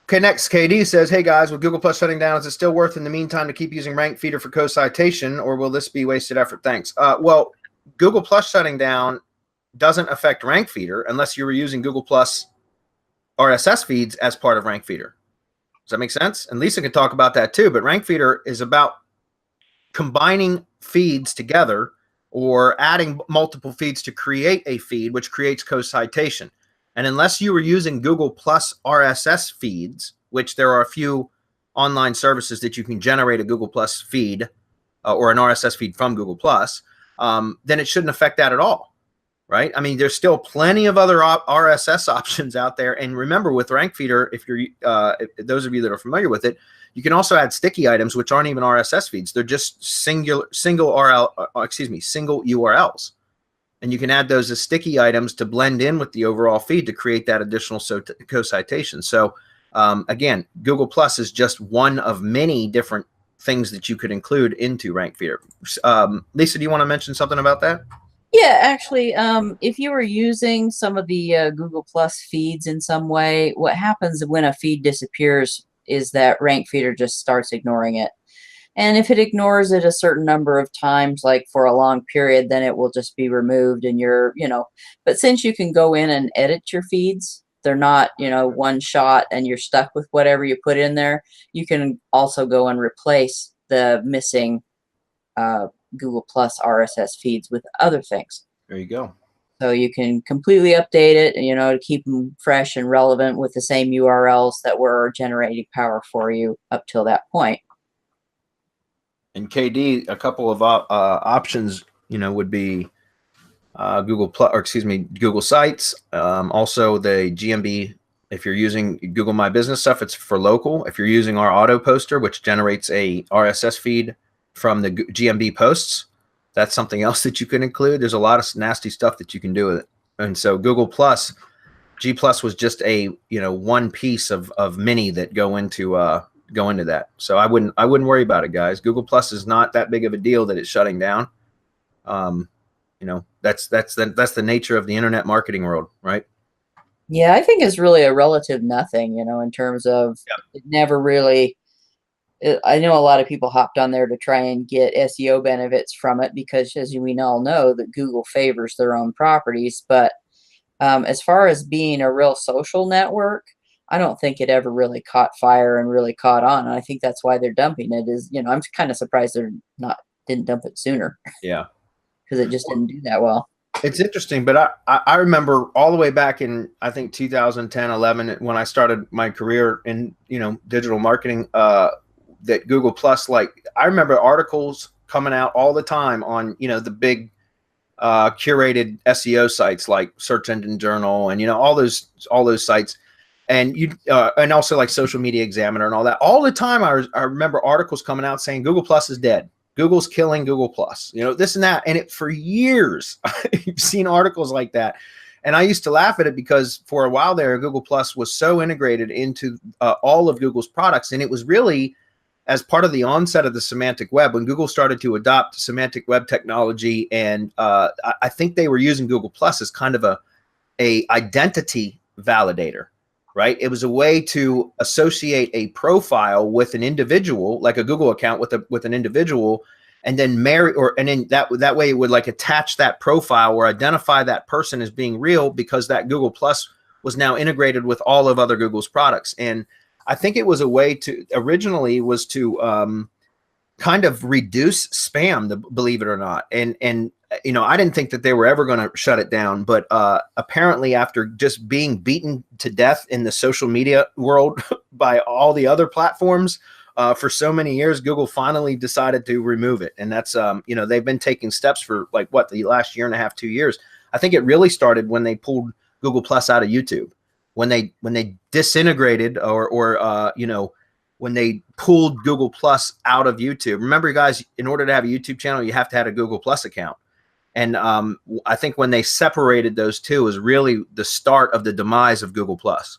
Okay, next, KD says, hey guys, with Google Plus shutting down, is it still worth in the meantime to keep using rankfeeder for co-citation, or will this be wasted effort? Thanks. Well, Google Plus shutting down doesn't affect rankfeeder unless you were using Google Plus RSS feeds as part of rankfeeder. Does that make sense? And Lisa can talk about that too, but rankfeeder is about combining feeds together or adding multiple feeds to create a feed, which creates co-citation. And unless you were using Google Plus RSS feeds, which there are a few online services that you can generate a Google Plus feed or an RSS feed from Google Plus, then it shouldn't affect that at all, right? I mean, there's still plenty of other RSS options out there. And remember, with rankfeeder, if you're those of you that are familiar with it, you can also add sticky items, which aren't even RSS feeds. They're just single URLs. And you can add those as sticky items to blend in with the overall feed to create that additional co-citation. So again, Google Plus is just one of many different things that you could include into rankfeeder. Lisa, do you want to mention something about that? Yeah, actually, if you were using some of the Google Plus feeds in some way, what happens when a feed disappears is that rankfeeder just starts ignoring it. And if it ignores it a certain number of times, like for a long period, then it will just be removed and you're, but since you can go in and edit your feeds, they're not, one shot and you're stuck with whatever you put in there. You can also go and replace the missing Google Plus RSS feeds with other things. There you go. So you can completely update it, to keep them fresh and relevant with the same URLs that were generating power for you up till that point. And KD, a couple of options, would be Google Plus, or excuse me, Google Sites. Also, the GMB. If you're using Google My Business stuff, it's for local. If you're using our auto poster, which generates a RSS feed from the GMB posts, that's something else that you can include. There's a lot of nasty stuff that you can do with it. And so Google Plus, GPlus was just a one piece of many that go into that. So I wouldn't worry about it, guys. Google Plus is not that big of a deal that it's shutting down. That's the nature of the internet marketing world, right? Yeah, I think it's really a relative nothing, in terms of it never really. I know a lot of people hopped on there to try and get SEO benefits from it because, as we all know, that Google favors their own properties. But as far as being a real social network, I don't think it ever really caught fire and really caught on. And I think that's why they're dumping it. I'm kind of surprised they're didn't dump it sooner. Yeah, because it just didn't do that well. It's interesting, but I remember all the way back in, I think 2010, 11, when I started my career in digital marketing. That Google Plus, I remember articles coming out all the time on the big curated SEO sites like Search Engine Journal and all those sites. And and also like Social Media Examiner and all that. All the time, I remember articles coming out saying Google Plus is dead. Google's killing Google Plus. This and that. And for years, I've seen articles like that. And I used to laugh at it because for a while there, Google Plus was so integrated into all of Google's products, and it was really as part of the onset of the semantic web when Google started to adopt semantic web technology. And I think they were using Google Plus as kind of a identity validator. Right? It was a way to associate a profile with an individual, like a Google account with an individual, and then that way it would attach that profile or identify that person as being real because that Google Plus was now integrated with all of other Google's products. And I think it was a way to originally was to kind of reduce spam, believe it or not. And I didn't think that they were ever going to shut it down, but apparently after just being beaten to death in the social media world by all the other platforms for so many years, Google finally decided to remove it. And that's, they've been taking steps for the last year and a half, 2 years. I think it really started when they pulled Google Plus out of YouTube, when they disintegrated when they pulled Google Plus out of YouTube. Remember, guys, in order to have a YouTube channel, you have to have a Google Plus account. And I think when they separated those two is really the start of the demise of Google Plus.